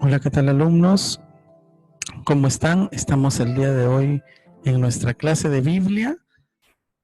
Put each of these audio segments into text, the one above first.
Hola, ¿qué tal, alumnos? ¿Cómo están? Estamos el día de hoy en nuestra clase de Biblia.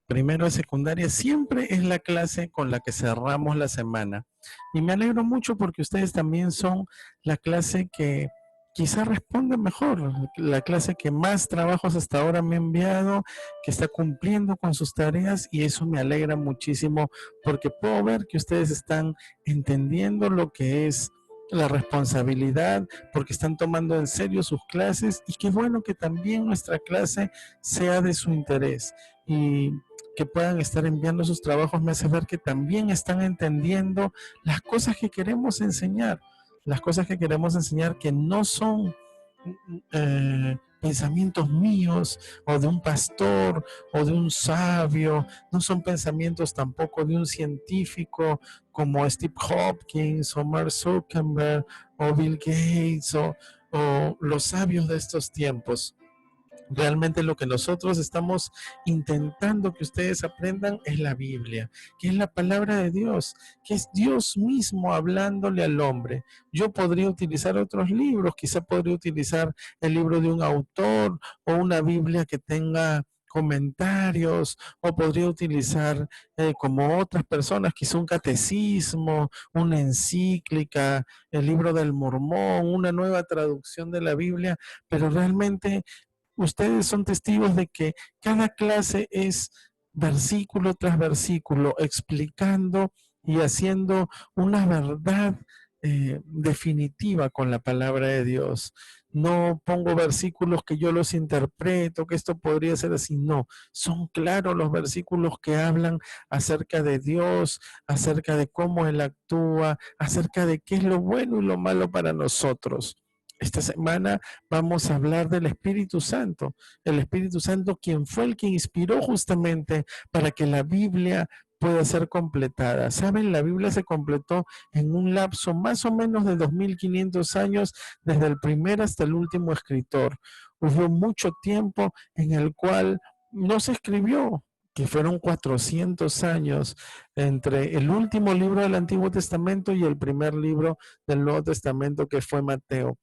Primero de secundaria siempre es la clase con la que cerramos la semana. Y me alegro mucho porque ustedes también son la clase que quizá responde mejor, la clase que más trabajos hasta ahora me ha enviado, que está cumpliendo con sus tareas, y eso me alegra muchísimo porque puedo ver que ustedes están entendiendo lo que es la responsabilidad, porque están tomando en serio sus clases, y qué bueno que también nuestra clase sea de su interés. Y que puedan estar enviando sus trabajos me hace ver que también están entendiendo las cosas que queremos enseñar, las cosas que queremos enseñar que no son pensamientos míos o de un pastor o de un sabio, no son pensamientos tampoco de un científico como Steve Hopkins o Mark Zuckerberg o Bill Gates o los sabios de estos tiempos. Realmente lo que nosotros estamos intentando que ustedes aprendan es la Biblia, que es la palabra de Dios, que es Dios mismo hablándole al hombre. Yo podría utilizar otros libros, quizá podría utilizar el libro de un autor o una Biblia que tenga comentarios, o podría utilizar como otras personas, quizá un catecismo, una encíclica, el libro del Mormón, una nueva traducción de la Biblia, pero realmente ustedes son testigos de que cada clase es versículo tras versículo, explicando y haciendo una verdad definitiva con la palabra de Dios. No pongo versículos que yo los interpreto, que esto podría ser así, no. Son claros los versículos que hablan acerca de Dios, acerca de cómo Él actúa, acerca de qué es lo bueno y lo malo para nosotros. Esta semana vamos a hablar del Espíritu Santo. El Espíritu Santo, quien fue el que inspiró justamente para que la Biblia pueda ser completada. Saben, la Biblia se completó en un lapso más o menos de 2500 años, desde el primer hasta el último escritor. Hubo mucho tiempo en el cual no se escribió, que fueron 400 años entre el último libro del Antiguo Testamento y el primer libro del Nuevo Testamento, que fue Mateo.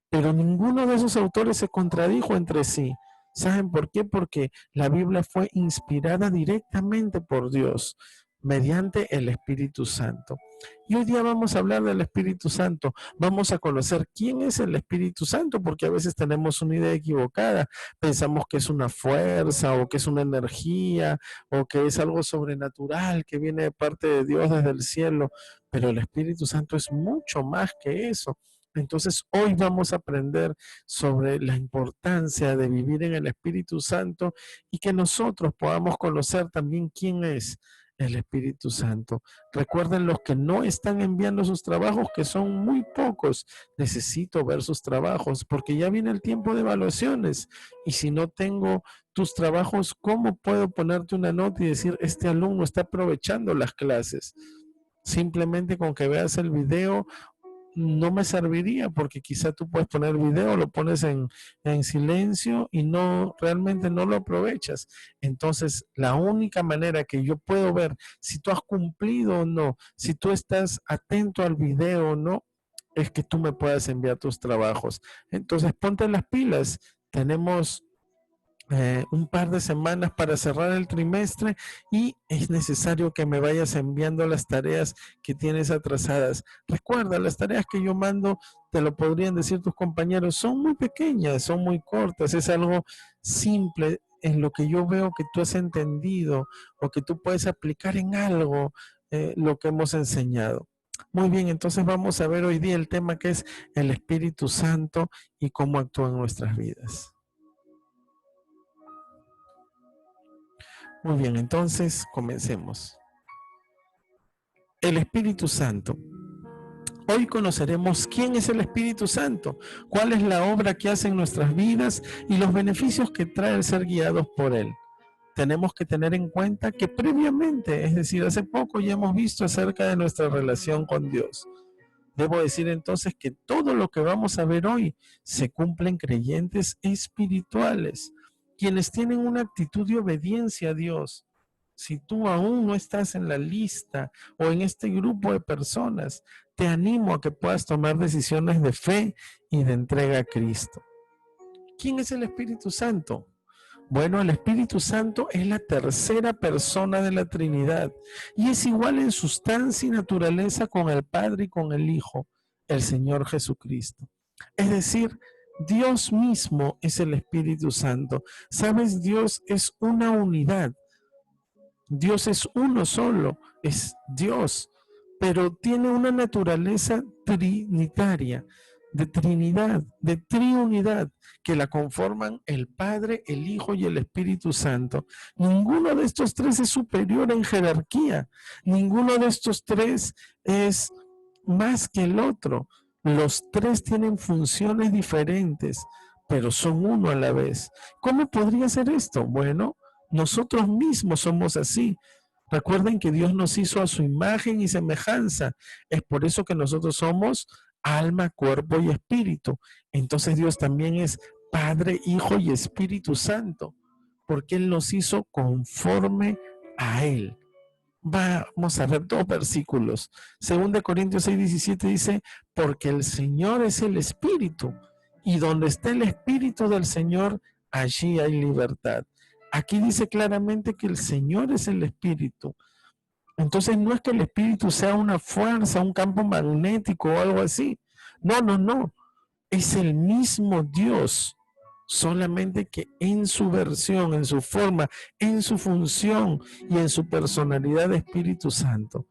Pero ninguno de esos autores se contradijo entre sí. ¿Saben por qué? Porque la Biblia fue inspirada directamente por Dios, mediante el Espíritu Santo. Y hoy día vamos a hablar del Espíritu Santo. Vamos a conocer quién es el Espíritu Santo, porque a veces tenemos una idea equivocada. Pensamos que es una fuerza, o que es una energía, o que es algo sobrenatural que viene de parte de Dios desde el cielo. Pero el Espíritu Santo es mucho más que eso. Entonces hoy vamos a aprender sobre la importancia de vivir en el Espíritu Santo, y que nosotros podamos conocer también quién es el Espíritu Santo. Recuerden, los que no están enviando sus trabajos, que son muy pocos. Necesito ver sus trabajos porque ya viene el tiempo de evaluaciones, y si no tengo tus trabajos, ¿cómo puedo ponerte una nota y decir este alumno está aprovechando las clases? Simplemente con que veas el video no me serviría, porque quizá tú puedes poner video, lo pones en silencio y no, realmente no lo aprovechas. Entonces, la única manera que yo puedo ver si tú has cumplido o no, si tú estás atento al video o no, es que tú me puedas enviar tus trabajos. Entonces, ponte las pilas. Tenemos un par de semanas para cerrar el trimestre, y es necesario que me vayas enviando las tareas que tienes atrasadas. Recuerda, las tareas que yo mando, te lo podrían decir tus compañeros, son muy pequeñas, son muy cortas, es algo simple en lo que yo veo que tú has entendido o que tú puedes aplicar en algo lo que hemos enseñado. Muy bien, entonces vamos a ver hoy día el tema que es el Espíritu Santo y cómo actúa en nuestras vidas. Muy bien, entonces comencemos. El Espíritu Santo. Hoy conoceremos quién es el Espíritu Santo, cuál es la obra que hace en nuestras vidas y los beneficios que trae el ser guiados por Él. Tenemos que tener en cuenta que previamente, es decir, hace poco ya hemos visto acerca de nuestra relación con Dios. Debo decir entonces que todo lo que vamos a ver hoy se cumple en creyentes espirituales, quienes tienen una actitud de obediencia a Dios. Si tú aún no estás en la lista o en este grupo de personas, te animo a que puedas tomar decisiones de fe y de entrega a Cristo. ¿Quién es el Espíritu Santo? Bueno, el Espíritu Santo es la tercera persona de la Trinidad y es igual en sustancia y naturaleza con el Padre y con el Hijo, el Señor Jesucristo. Es decir, Dios mismo es el Espíritu Santo. ¿Sabes? Dios es una unidad. Dios es uno solo, es Dios, pero tiene una naturaleza trinitaria, de Trinidad, de triunidad, que la conforman el Padre, el Hijo y el Espíritu Santo. Ninguno de estos tres es superior en jerarquía, ninguno de estos tres es más que el otro. Los tres tienen funciones diferentes, pero son uno a la vez. ¿Cómo podría ser esto? Bueno, nosotros mismos somos así. Recuerden que Dios nos hizo a su imagen y semejanza. Es por eso que nosotros somos alma, cuerpo y espíritu. Entonces Dios también es Padre, Hijo y Espíritu Santo, porque Él nos hizo conforme a Él. Vamos a ver dos versículos. 2 Corintios 6:17 dice, porque el Señor es el Espíritu, y donde está el Espíritu del Señor, allí hay libertad. Aquí dice claramente que el Señor es el Espíritu. Entonces no es que el Espíritu sea una fuerza, un campo magnético o algo así. No, no, no. Es el mismo Dios, solamente que en su versión, en su forma, en su función y en su personalidad de Espíritu Santo.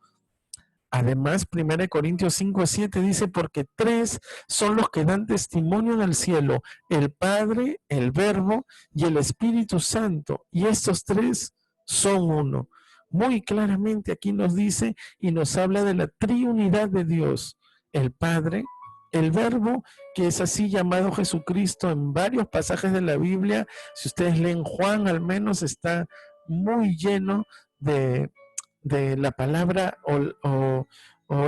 Además, 1 Corintios 5:7 dice, porque tres son los que dan testimonio en el cielo, el Padre, el Verbo y el Espíritu Santo, y estos tres son uno. Muy claramente aquí nos dice y nos habla de la triunidad de Dios, el Padre, el Verbo, que es así llamado Jesucristo en varios pasajes de la Biblia. Si ustedes leen Juan, al menos está muy lleno de la palabra o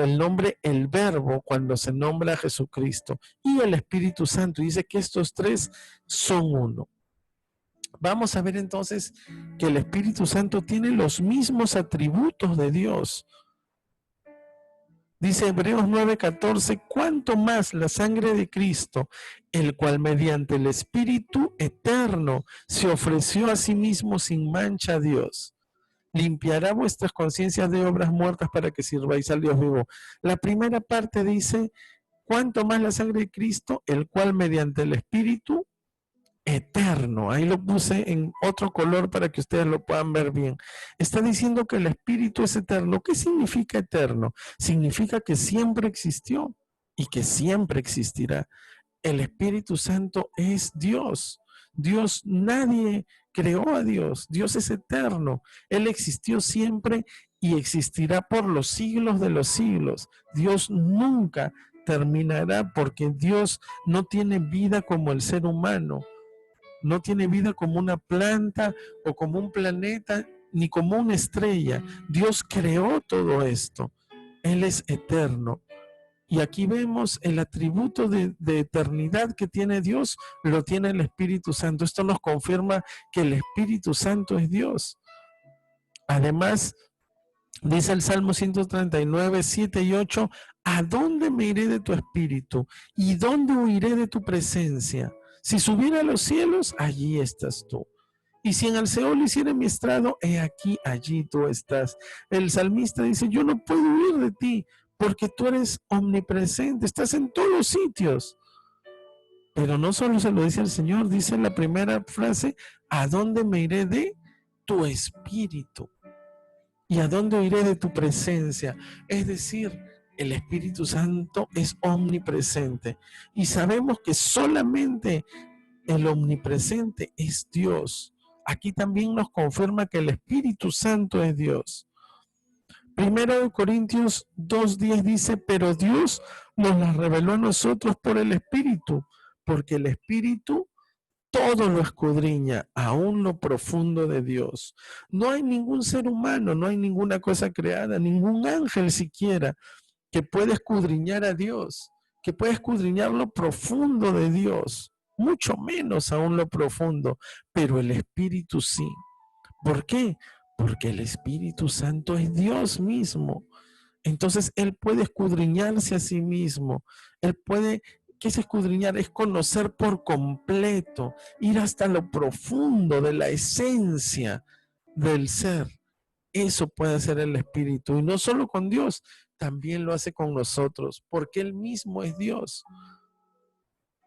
el nombre, el Verbo, cuando se nombra a Jesucristo, y el Espíritu Santo. Dice que estos tres son uno. Vamos a ver entonces que el Espíritu Santo tiene los mismos atributos de Dios. Dice Hebreos 9:14, cuánto más la sangre de Cristo, el cual mediante el Espíritu eterno se ofreció a sí mismo sin mancha a Dios, limpiará vuestras conciencias de obras muertas para que sirváis al Dios vivo. La primera parte dice, cuánto más la sangre de Cristo, el cual mediante el Espíritu eterno, ahí lo puse en otro color para que ustedes lo puedan ver bien, está diciendo que el Espíritu es eterno. ¿Qué significa eterno? Significa que siempre existió y que siempre existirá. El Espíritu Santo es Dios. Dios, nadie creó a Dios. Dios es eterno. Él existió siempre y existirá por los siglos de los siglos. Dios nunca terminará porque Dios no tiene vida como el ser humano. No tiene vida como una planta o como un planeta, ni como una estrella. Dios creó todo esto. Él es eterno. Y aquí vemos el atributo de eternidad que tiene Dios, lo tiene el Espíritu Santo. Esto nos confirma que el Espíritu Santo es Dios. Además, dice el Salmo 139, 7 y 8, ¿a dónde me iré de tu espíritu? ¿Y dónde huiré de tu presencia? Si subiera a los cielos, allí estás tú. Y si en el Seol hiciera mi estrado, he aquí, allí tú estás. El salmista dice, yo no puedo huir de ti, porque tú eres omnipresente, estás en todos los sitios. Pero no solo se lo dice al Señor, dice en la primera frase, ¿a dónde me iré de tu espíritu? ¿Y a dónde iré de tu presencia? Es decir, el Espíritu Santo es omnipresente. Y sabemos que solamente el omnipresente es Dios. Aquí también nos confirma que el Espíritu Santo es Dios. Primero de Corintios 2:10 dice, pero Dios nos las reveló a nosotros por el Espíritu, porque el Espíritu todo lo escudriña, aún lo profundo de Dios. No hay ningún ser humano, no hay ninguna cosa creada, ningún ángel siquiera que pueda escudriñar a Dios, que pueda escudriñar lo profundo de Dios, mucho menos aún lo profundo, pero el Espíritu sí. ¿Por qué? Porque el Espíritu Santo es Dios mismo. Entonces Él puede escudriñarse a sí mismo. Él puede, ¿qué es escudriñar? Es conocer por completo, ir hasta lo profundo de la esencia del ser. Eso puede hacer el Espíritu. Y no solo con Dios, también lo hace con nosotros, porque Él mismo es Dios.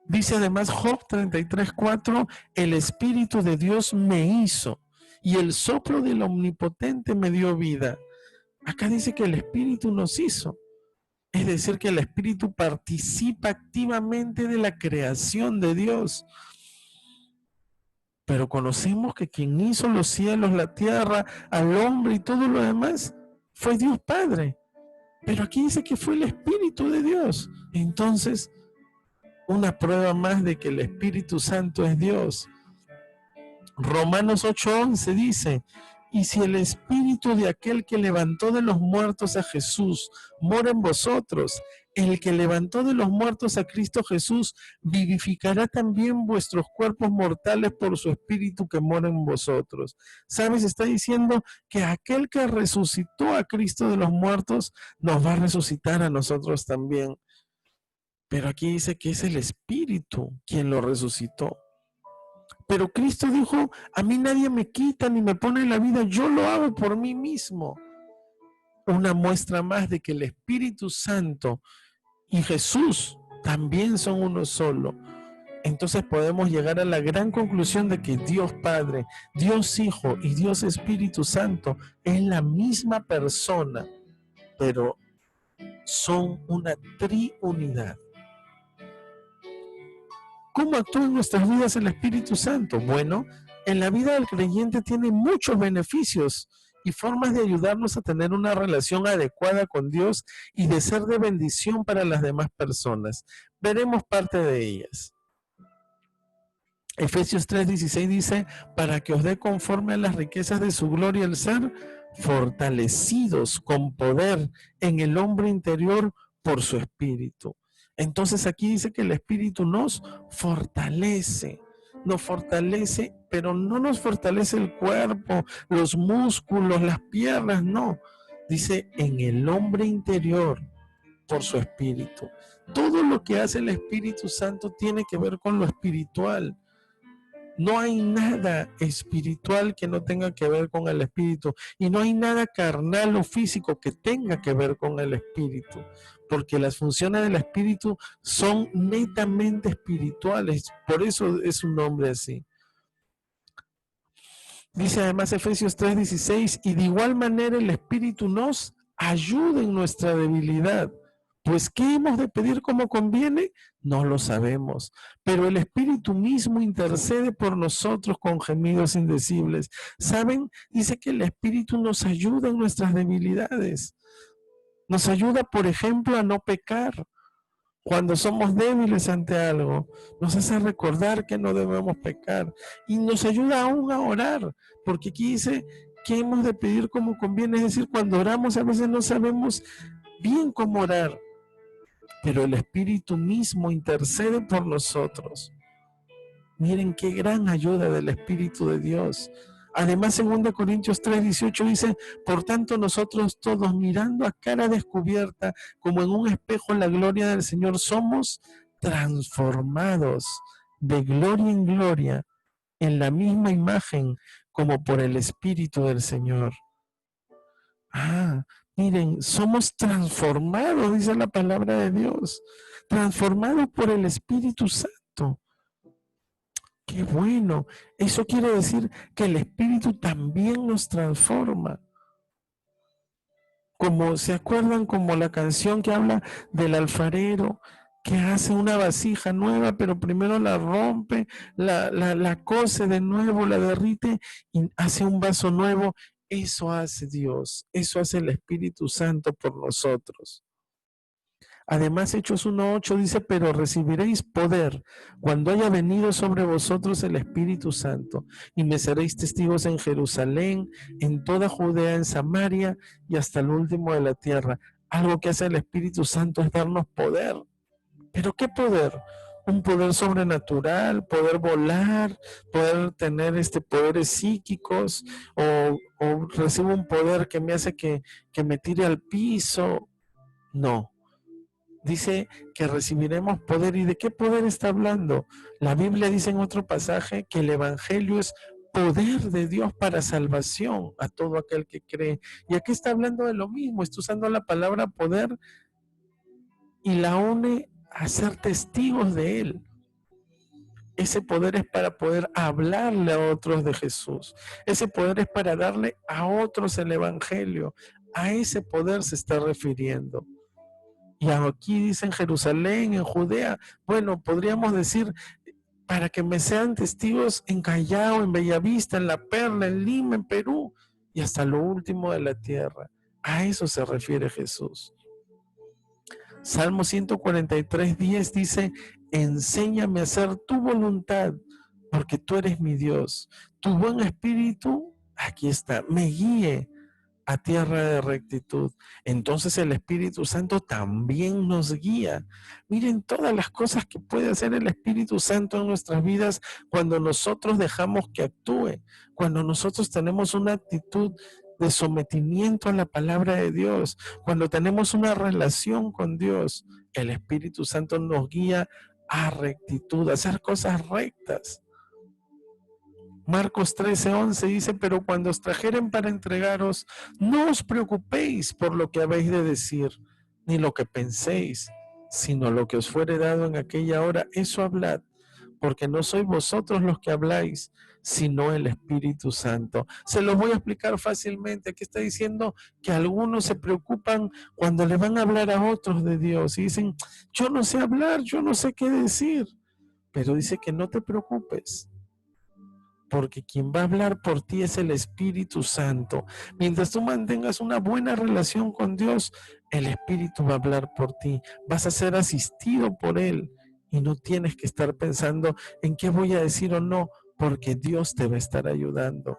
Dice además Job 33:4, el Espíritu de Dios me hizo y el soplo del Omnipotente me dio vida. Acá dice que el Espíritu nos hizo. Es decir, que el Espíritu participa activamente de la creación de Dios. Pero conocemos que quien hizo los cielos, la tierra, al hombre y todo lo demás, fue Dios Padre. Pero aquí dice que fue el Espíritu de Dios. Entonces, una prueba más de que el Espíritu Santo es Dios. Romanos 8:11 dice, y si el Espíritu de aquel que levantó de los muertos a Jesús mora en vosotros, el que levantó de los muertos a Cristo Jesús vivificará también vuestros cuerpos mortales por su Espíritu que mora en vosotros. ¿Sabes? Está diciendo que aquel que resucitó a Cristo de los muertos nos va a resucitar a nosotros también. Pero aquí dice que es el Espíritu quien lo resucitó. Pero Cristo dijo, a mí nadie me quita ni me pone en la vida, yo lo hago por mí mismo. Una muestra más de que el Espíritu Santo y Jesús también son uno solo. Entonces podemos llegar a la gran conclusión de que Dios Padre, Dios Hijo y Dios Espíritu Santo es la misma persona, pero son una triunidad. ¿Cómo actúa en nuestras vidas el Espíritu Santo? Bueno, en la vida del creyente tiene muchos beneficios y formas de ayudarnos a tener una relación adecuada con Dios y de ser de bendición para las demás personas. Veremos parte de ellas. Efesios 3:16 dice, para que os dé conforme a las riquezas de su gloria el ser fortalecidos con poder en el hombre interior por su Espíritu. Entonces aquí dice que el Espíritu nos fortalece, pero no nos fortalece el cuerpo, los músculos, las piernas, no. Dice en el hombre interior por su Espíritu. Todo lo que hace el Espíritu Santo tiene que ver con lo espiritual. No hay nada espiritual que no tenga que ver con el Espíritu y no hay nada carnal o físico que tenga que ver con el Espíritu, porque las funciones del Espíritu son netamente espirituales, por eso es un nombre así. Dice además Efesios 3:16, y de igual manera el Espíritu nos ayuda en nuestra debilidad. Pues, ¿qué hemos de pedir como conviene? No lo sabemos, pero el Espíritu mismo intercede por nosotros con gemidos indecibles. ¿Saben? Dice que el Espíritu nos ayuda en nuestras debilidades. Nos ayuda, por ejemplo, a no pecar. Cuando somos débiles ante algo, nos hace recordar que no debemos pecar y nos ayuda aún a orar, porque aquí dice que hemos de pedir como conviene, es decir, cuando oramos a veces no sabemos bien cómo orar, pero el Espíritu mismo intercede por nosotros. Miren qué gran ayuda del Espíritu de Dios. Además, 2 Corintios 3:18 dice, por tanto nosotros todos mirando a cara descubierta, como en un espejo la gloria del Señor, somos transformados de gloria en gloria en la misma imagen como por el Espíritu del Señor. Miren, somos transformados, dice la palabra de Dios, transformados por el Espíritu Santo. ¡Qué bueno! Eso quiere decir que el Espíritu también nos transforma. Como se acuerdan, como la canción que habla del alfarero que hace una vasija nueva, pero primero la rompe, la cose de nuevo, la derrite y hace un vaso nuevo. Eso hace Dios, eso hace el Espíritu Santo por nosotros. Además, Hechos 1:8 dice, pero recibiréis poder cuando haya venido sobre vosotros el Espíritu Santo, y me seréis testigos en Jerusalén, en toda Judea, en Samaria y hasta el último de la tierra. Algo que hace el Espíritu Santo es darnos poder. ¿Pero qué poder? un poder sobrenatural, poder volar, poder tener poderes psíquicos, o recibo un poder que me hace que me tire al piso. No. Dice que recibiremos poder. ¿Y de qué poder está hablando? La Biblia dice en otro pasaje que el Evangelio es poder de Dios para salvación a todo aquel que cree. Y aquí está hablando de lo mismo, está usando la palabra poder y la une a ser testigos de Él. Ese poder es para poder hablarle a otros de Jesús. Ese poder es para darle a otros el Evangelio. A ese poder se está refiriendo. Y aquí dice en Jerusalén, en Judea. Bueno, podríamos decir, para que me sean testigos en Callao, en Bellavista, en La Perla, en Lima, en Perú, y hasta lo último de la tierra. A eso se refiere Jesús. Salmo 143:10 dice, enséñame a hacer tu voluntad, porque tú eres mi Dios. Tu buen espíritu, aquí está, me guíe a tierra de rectitud. Entonces el Espíritu Santo también nos guía. Miren todas las cosas que puede hacer el Espíritu Santo en nuestras vidas cuando nosotros dejamos que actúe, cuando nosotros tenemos una actitud de sometimiento a la palabra de Dios, cuando tenemos una relación con Dios. El Espíritu Santo nos guía a rectitud, a hacer cosas rectas. Marcos 13:11 dice, pero cuando os trajeren para entregaros, no os preocupéis por lo que habéis de decir, ni lo que penséis, sino lo que os fuere dado en aquella hora, eso hablad, porque no sois vosotros los que habláis, sino el Espíritu Santo. Se los voy a explicar fácilmente. Aquí está diciendo que algunos se preocupan cuando le van a hablar a otros de Dios y dicen, yo no sé hablar, yo no sé qué decir, pero dice que no te preocupes, porque quien va a hablar por ti es el Espíritu Santo. Mientras tú mantengas una buena relación con Dios, el Espíritu va a hablar por ti. Vas a ser asistido por Él y no tienes que estar pensando en qué voy a decir o no, porque Dios te va a estar ayudando.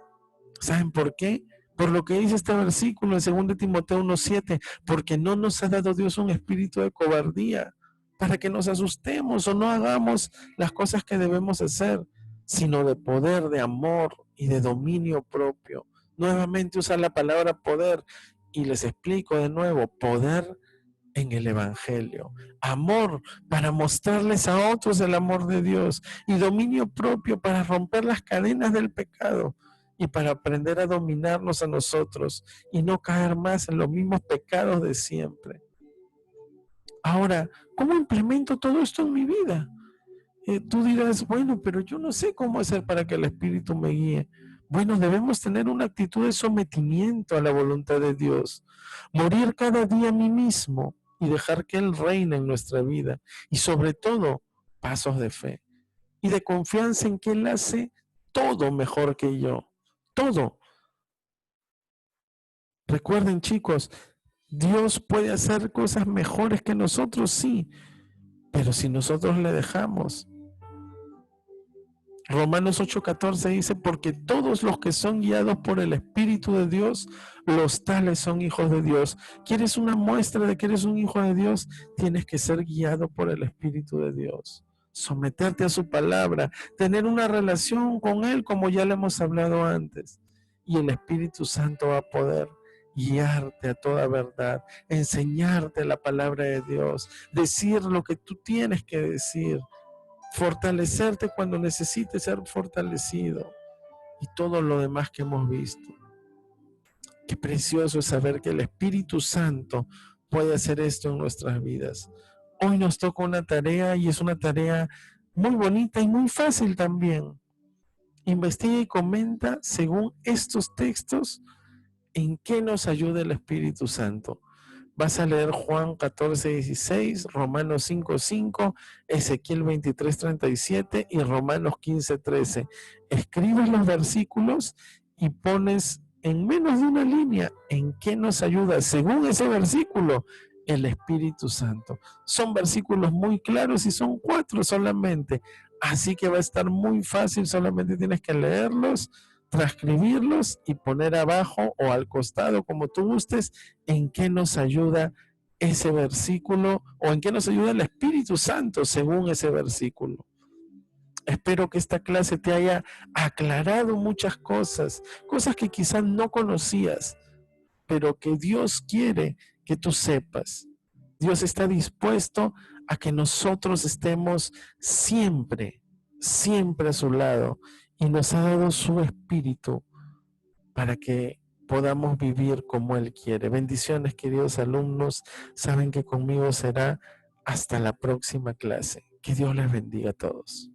¿Saben por qué? Por lo que dice este versículo en 2 Timoteo 1:7, porque no nos ha dado Dios un espíritu de cobardía para que nos asustemos o no hagamos las cosas que debemos hacer, sino de poder, de amor y de dominio propio. Nuevamente usa la palabra poder y les explico de nuevo, poder en el Evangelio, amor para mostrarles a otros el amor de Dios y dominio propio para romper las cadenas del pecado y para aprender a dominarnos a nosotros y no caer más en los mismos pecados de siempre. Ahora, ¿cómo implemento todo esto en mi vida? Tú dirás, bueno, pero yo no sé cómo hacer para que el Espíritu me guíe. Bueno, debemos tener una actitud de sometimiento a la voluntad de Dios, morir cada día a mí mismo y dejar que Él reine en nuestra vida. Y sobre todo, pasos de fe y de confianza en que Él hace todo mejor que yo. Todo. Recuerden, chicos, Dios puede hacer cosas mejores que nosotros, sí, pero si nosotros le dejamos. Romanos 8:14 dice, porque todos los que son guiados por el Espíritu de Dios, los tales son hijos de Dios. ¿Quieres una muestra de que eres un hijo de Dios? Tienes que ser guiado por el Espíritu de Dios, someterte a su palabra, tener una relación con Él como ya le hemos hablado antes. Y el Espíritu Santo va a poder guiarte a toda verdad, enseñarte la palabra de Dios, decir lo que tú tienes que decir, fortalecerte cuando necesites ser fortalecido y todo lo demás que hemos visto. Qué precioso es saber que el Espíritu Santo puede hacer esto en nuestras vidas. Hoy nos toca una tarea y es una tarea muy bonita y muy fácil también. Investiga y comenta según estos textos en qué nos ayuda el Espíritu Santo. Vas a leer Juan 14:16, Romanos 5:5, Ezequiel 23:37 y Romanos 15:13. Escribes los versículos y pones en menos de una línea en qué nos ayuda, según ese versículo, el Espíritu Santo. Son versículos muy claros y son 4 solamente. Así que va a estar muy fácil, solamente tienes que leerlos, transcribirlos y poner abajo o al costado, como tú gustes, en qué nos ayuda ese versículo o en qué nos ayuda el Espíritu Espíritu Santo según ese versículo. Espero que esta clase te haya aclarado muchas cosas, cosas que quizás no conocías, pero que Dios quiere que tú sepas. Dios está dispuesto a que nosotros estemos siempre, siempre a su lado, y nos ha dado su Espíritu para que podamos vivir como Él quiere. Bendiciones, queridos alumnos. Saben que conmigo será hasta la próxima clase. Que Dios les bendiga a todos.